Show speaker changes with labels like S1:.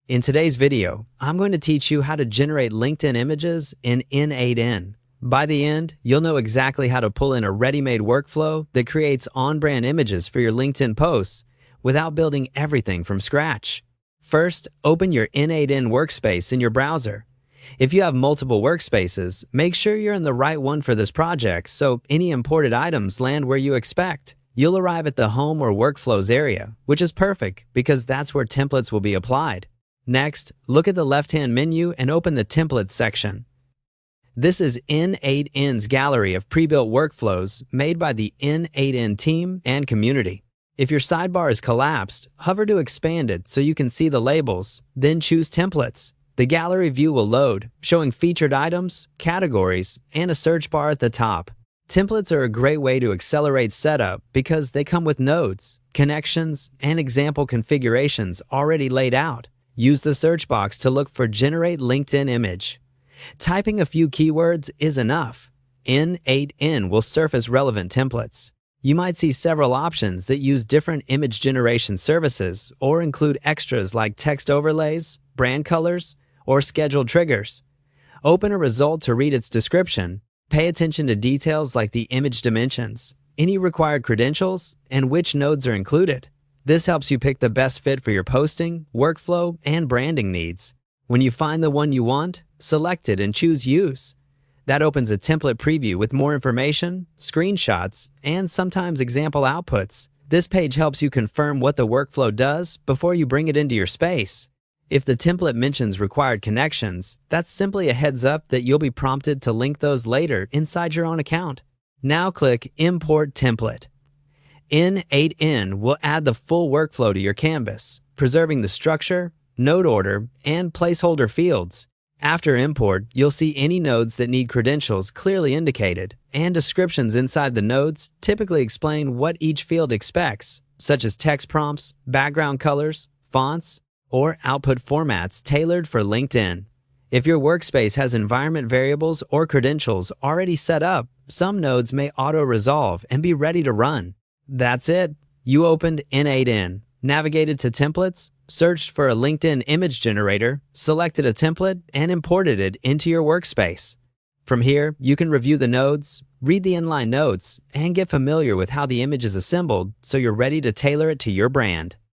S1: In today's video, I'm going to teach you how to generate LinkedIn images in N8N. By the end, you'll know exactly how to pull in a ready-made workflow that creates on-brand images for your LinkedIn posts without building everything from scratch. First, open your N8N workspace in your browser. If you have multiple workspaces, make sure you're in the right one for this project so any imported items land where you expect. You'll arrive at the Home or Workflows area, which is perfect because that's where templates will be applied. Next, look at the left-hand menu and open the Templates section. This is N8N's gallery of pre-built workflows made by the N8N team and community. If your sidebar is collapsed, hover to expand it so you can see the labels, then choose Templates. The gallery view will load, showing featured items, categories, and a search bar at the top. Templates are a great way to accelerate setup because they come with nodes, connections, and example configurations already laid out. Use the search box to look for Generate LinkedIn Image. Typing a few keywords is enough. N8N will surface relevant templates. You might see several options that use different image generation services or include extras like text overlays, brand colors, or scheduled triggers. Open a result to read its description. Pay attention to details like the image dimensions, any required credentials, and which nodes are included. This helps you pick the best fit for your posting, workflow, and branding needs. When you find the one you want, select it and choose Use. That opens a template preview with more information, screenshots, and sometimes example outputs. This page helps you confirm what the workflow does before you bring it into your space. If the template mentions required connections, that's simply a heads up that you'll be prompted to link those later inside your own account. Now click Import Template. N8N will add the full workflow to your canvas, preserving the structure, node order, and placeholder fields. After import, you'll see any nodes that need credentials clearly indicated, and descriptions inside the nodes typically explain what each field expects, such as text prompts, background colors, fonts, or output formats tailored for LinkedIn. If your workspace has environment variables or credentials already set up, some nodes may auto-resolve and be ready to run. That's it. You opened N8N, navigated to Templates, searched for a LinkedIn image generator, selected a template, and imported it into your workspace. From here, you can review the nodes, read the inline notes, and get familiar with how the image is assembled so you're ready to tailor it to your brand.